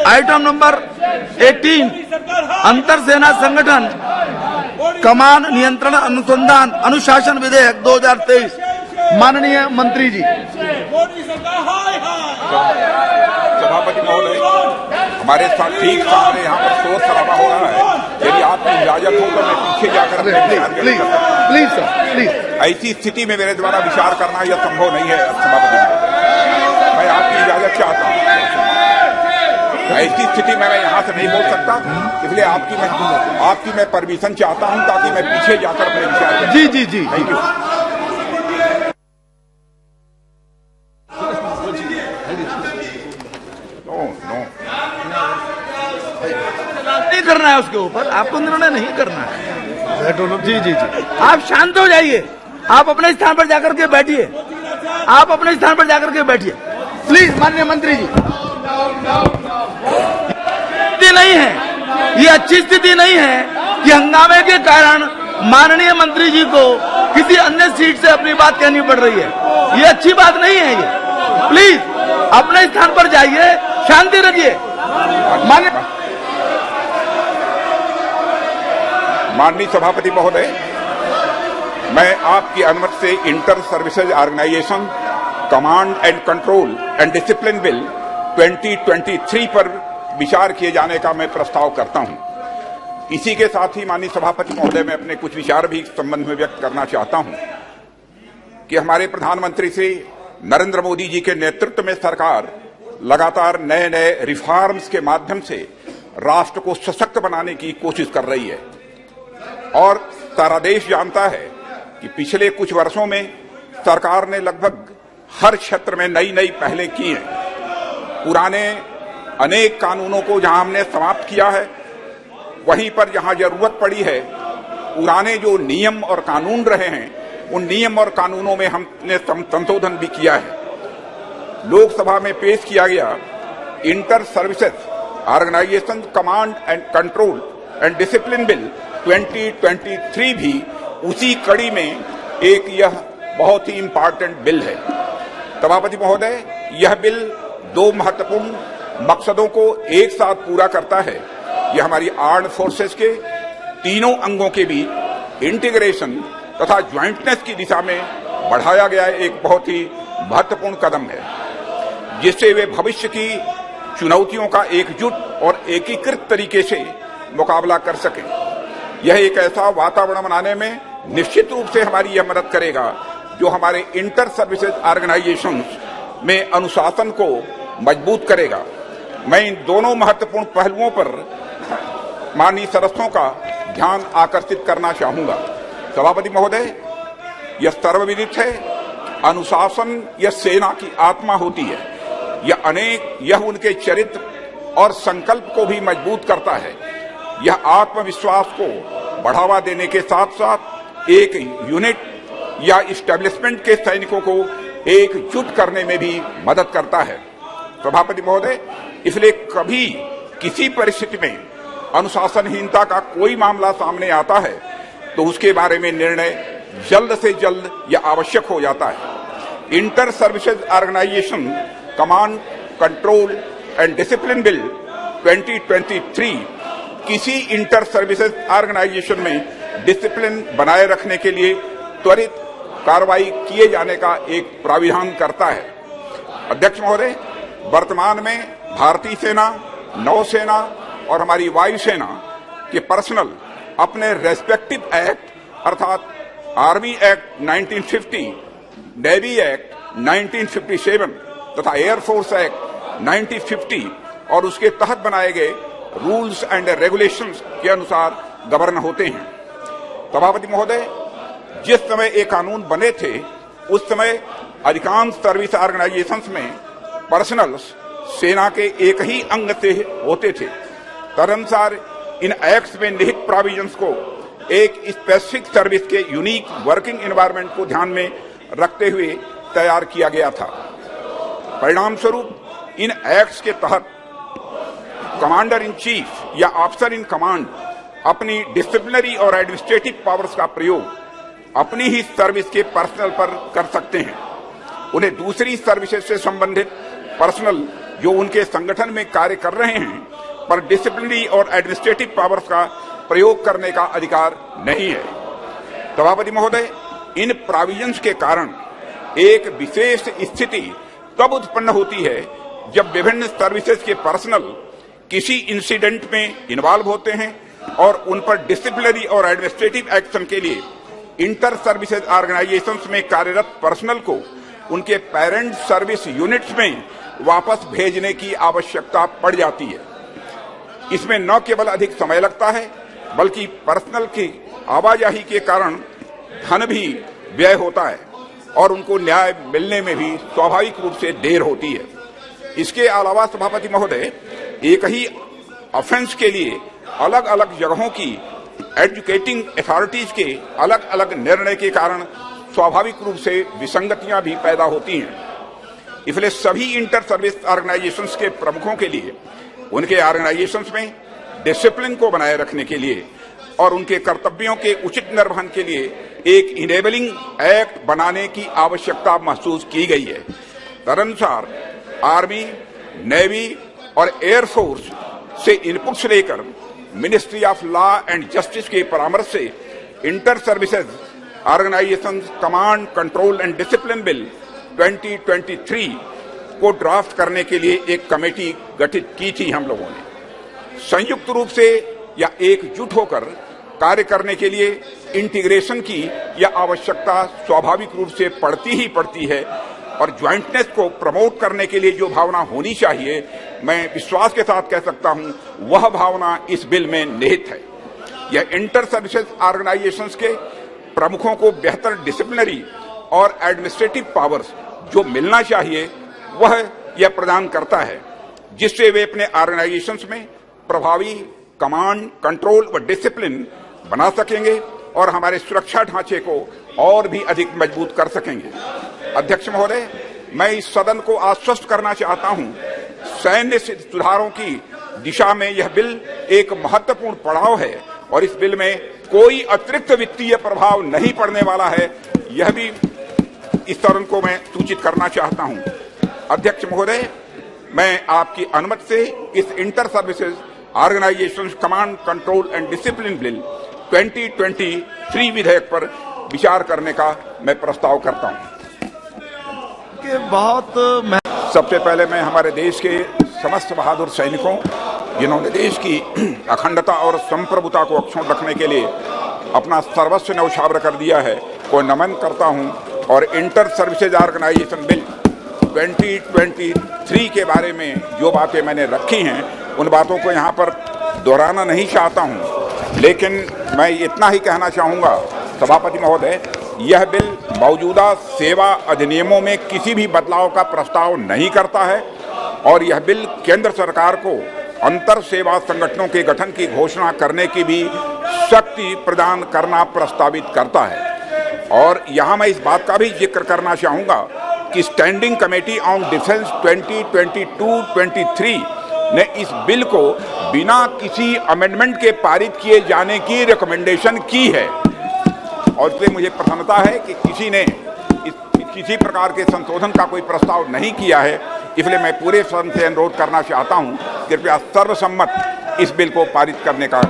Item number 18 अंतर सेना संगठन कमान नियंत्रण अनुसंधान अनुशासन विधेयक 2023। माननीय मंत्री जी। सभापति महोदय, हमारे साथ ठीक सामने यहाँ पर शोर शराबा हो रहा है। यदि आपकी इजाजत हो तो मैं पीछे जाकर प्लीज सर, प्लीज। ऐसी स्थिति में मेरे द्वारा विचार करना यह संभव नहीं है सभापति महोदय। मैं आपकी इजाजत चाहता हूँ। ऐसी स्थिति में मैं यहाँ से नहीं बोल सकता, इसलिए आपकी मैं परमिशन चाहता हूँ ताकि मैं पीछे जाकर अपने विचार। जी जी जी, थैंक यू। नहीं करना है उसके ऊपर, आपको निर्णय नहीं करना है। जी जी जी, आप शांत हो जाइए। आप अपने स्थान पर जाकर के बैठिए। आप अपने स्थान पर जाकर के बैठिए प्लीज। माननीय मंत्री जी, स्थिति नहीं है, ये अच्छी स्थिति नहीं है कि हंगामे के कारण माननीय मंत्री जी को किसी अन्य सीट से अपनी बात कहनी पड़ रही है। ये अच्छी बात नहीं है। ये प्लीज अपने स्थान पर जाइए, शांति रखिए। माननीय सभापति महोदय, मैं आपकी अनुमति से inter services organisation command and control and discipline bill 2023 पर विचार किए जाने का मैं प्रस्ताव करता हूं। इसी के साथ ही माननीय सभापति महोदय, मैं अपने कुछ विचार भी इस संबंध में व्यक्त करना चाहता हूं कि हमारे प्रधानमंत्री श्री नरेंद्र मोदी जी के नेतृत्व में सरकार लगातार नए नए रिफॉर्म्स के माध्यम से राष्ट्र को सशक्त बनाने की कोशिश कर रही है और सारा देश जानता है कि पिछले कुछ वर्षों में सरकार ने लगभग हर क्षेत्र में नई नई पहलें की हैं। पुराने अनेक कानूनों को जहां हमने समाप्त किया है, वहीं पर जहां जरूरत पड़ी है पुराने जो नियम और कानून रहे हैं, उन नियम और कानूनों में हमने संशोधन भी किया है। लोकसभा में पेश किया गया inter services organisation command and control and discipline bill 2023 भी उसी कड़ी में एक यह बहुत ही इंपॉर्टेंट बिल है। सभापति महोदय, यह बिल दो महत्वपूर्ण मकसदों को एक साथ पूरा करता है। यह हमारी आर्म्ड फोर्सेस के तीनों अंगों के बीच इंटीग्रेशन तथा ज्वाइंटनेस की दिशा में बढ़ाया गया एक बहुत ही महत्वपूर्ण कदम है, जिससे वे भविष्य की चुनौतियों का एकजुट और एकीकृत तरीके से मुकाबला कर सकें। यह एक ऐसा वातावरण बनाने में निश्चित रूप से हमारी यह मदद करेगा जो हमारे इंटर सर्विसेज ऑर्गेनाइजेशन में अनुशासन को मजबूत करेगा। मैं इन दोनों महत्वपूर्ण पहलुओं पर माननीय सदस्यों का ध्यान आकर्षित करना चाहूंगा। सभापति महोदय, यह सर्वविदित है, अनुशासन यह सेना की आत्मा होती है। यह उनके चरित्र और संकल्प को भी मजबूत करता है। यह आत्मविश्वास को बढ़ावा देने के साथ साथ एक यूनिट या इस्टेब्लिशमेंट के सैनिकों को एकजुट करने में भी मदद करता है। सभापति महोदय, इसलिए कभी किसी परिस्थिति में अनुशासनहीनता का कोई मामला सामने आता है तो उसके बारे में निर्णय जल्द से जल्द या आवश्यक हो जाता है। Inter services organisation command control and discipline bill 2023 किसी इंटर सर्विसेज ऑर्गेनाइजेशन में डिसिप्लिन बनाए रखने के लिए त्वरित कार्रवाई किए जाने का एक प्राविधान करता है। अध्यक्ष महोदय, वर्तमान में भारतीय सेना, नौसेना और हमारी वायुसेना के पर्सनल अपने रेस्पेक्टिव एक्ट अर्थात आर्मी एक्ट 1950, नेवी एक्ट 1957 तथा एयरफोर्स एक्ट 1950 और उसके तहत बनाए गए रूल्स एंड रेगुलेशंस के अनुसार गवर्न होते हैं। सभापति महोदय, जिस समय ये कानून बने थे उस समय अधिकांश सर्विस ऑर्गेनाइजेशंस में पर्सनल्स सेना के एक ही अंग से होते थे। तदनुसार इन एक्ट्स में निहित प्रोविजंस को एक स्पेसिफिक सर्विस के यूनिक वर्किंग एनवायरनमेंट को ध्यान में रखते हुए तैयार किया गया था। परिणाम स्वरूप इन एक्ट्स के तहत कमांडर इन चीफ या ऑफिसर इन कमांड अपनी डिसिप्लिनरी और एडमिनिस्ट्रेटिव पावर्स का प्रयोग अपनी ही सर्विस के पर्सनल पर कर सकते हैं। उन्हें दूसरी सर्विसेज से संबंधित पर्सनल जो उनके संगठन में कार्य कर रहे हैं पर डिसिप्लिनरी और एडमिनिस्ट्रेटिव पावर्स का प्रयोग करने का अधिकार नहीं है। सभापति महोदय, इन प्रोविजंस के कारण एक विशेष स्थिति तब उत्पन्न होती है जब विभिन्न सर्विसेज के पर्सनल किसी इंसिडेंट में इन्वॉल्व होते हैं और उन पर डिसिप्लिनरी और एडमिनिस्ट्रेटिव एक्शन के लिए इंटर सर्विसेज ऑर्गेनाइजेशंस में कार्यरत पर्सनल को उनके पेरेंट सर्विस यूनिट्स में वापस भेजने की आवश्यकता पड़ जाती है। इसमें न केवल अधिक समय लगता है बल्कि पर्सनल की आवाजाही के कारण धन भी व्यय होता है और उनको न्याय मिलने में भी स्वाभाविक रूप से देर होती है। इसके अलावा सभापति महोदय, एक ही ऑफेंस के लिए अलग अलग जगहों की एजुकेटिंग अथॉरिटीज के अलग अलग निर्णय के कारण स्वाभाविक रूप से विसंगतियां भी पैदा होती हैं। इसलिए सभी इंटर सर्विस ऑर्गेनाइजेशंस के प्रमुखों के लिए उनके ऑर्गेनाइजेशंस में डिसिप्लिन को बनाए रखने के लिए और उनके कर्तव्यों के उचित निर्वहन के लिए एक इनेबलिंग एक्ट बनाने की आवश्यकता महसूस की गई है। तदनुसार आर्मी, नेवी और एयरफोर्स से इनपुट्स लेकर ministry of law and justice के परामर्श से inter services organisation command, control and discipline bill 2023 को ड्राफ्ट करने के लिए एक कमेटी गठित की थी हम लोगों ने। संयुक्त रूप से या एकजुट होकर कार्य करने के लिए इंटीग्रेशन की यह आवश्यकता स्वाभाविक रूप से पड़ती ही पड़ती है और ज्वाइंटनेस को प्रमोट करने के लिए जो भावना होनी चाहिए, मैं विश्वास के साथ कह सकता हूं, वह भावना इस बिल में निहित है। यह इंटर सर्विसेज ऑर्गेनाइजेशंस के प्रमुखों को बेहतर डिसिप्लिनरी और एडमिनिस्ट्रेटिव पावर्स जो मिलना चाहिए वह यह प्रदान करता है, जिससे वे अपने ऑर्गेनाइजेशंस में प्रभावी कमांड, कंट्रोल व डिसिप्लिन बना सकेंगे और हमारे सुरक्षा ढांचे को और भी अधिक मजबूत कर सकेंगे। अध्यक्ष महोदय, मैं इस सदन को आश्वस्त करना चाहता हूं, सैन्य सुधारों की दिशा में यह बिल एक महत्वपूर्ण पड़ाव है और इस बिल में कोई अतिरिक्त वित्तीय प्रभाव नहीं पड़ने वाला है, यह भी इस सदन को मैं सूचित करना चाहता हूं। अध्यक्ष महोदय, मैं आपकी अनुमति से इस inter services organisation command, control and discipline bill 2023 विधेयक पर विचार करने का मैं प्रस्ताव करता हूं। सबसे पहले मैं हमारे देश के समस्त बहादुर सैनिकों, जिन्होंने देश की अखंडता और संप्रभुता को अक्षुण्ण रखने के लिए अपना सर्वस्व न्यौछावर कर दिया है, को नमन करता हूं और इंटर सर्विसेज ऑर्गेनाइजेशन बिल 2023 के बारे में जो बातें मैंने रखी हैं उन बातों को यहाँ पर दोहराना नहीं चाहता हूँ, लेकिन मैं इतना ही कहना चाहूँगा सभापति महोदय, यह बिल मौजूदा सेवा अधिनियमों में किसी भी बदलाव का प्रस्ताव नहीं करता है और यह बिल केंद्र सरकार को अंतर सेवा संगठनों के गठन की घोषणा करने की भी शक्ति प्रदान करना प्रस्तावित करता है। और यहाँ मैं इस बात का भी जिक्र करना चाहूँगा कि स्टैंडिंग कमेटी ऑन डिफेंस 2022-23 ने इस बिल को बिना किसी अमेंडमेंट के पारित किए जाने की रिकमेंडेशन की है और इसलिए मुझे प्रसन्नता है कि किसी ने किसी प्रकार के संशोधन का कोई प्रस्ताव नहीं किया है। इसलिए मैं पूरे सदन से अनुरोध करना चाहता हूं, कृपया सर्वसम्मत इस बिल को पारित करने का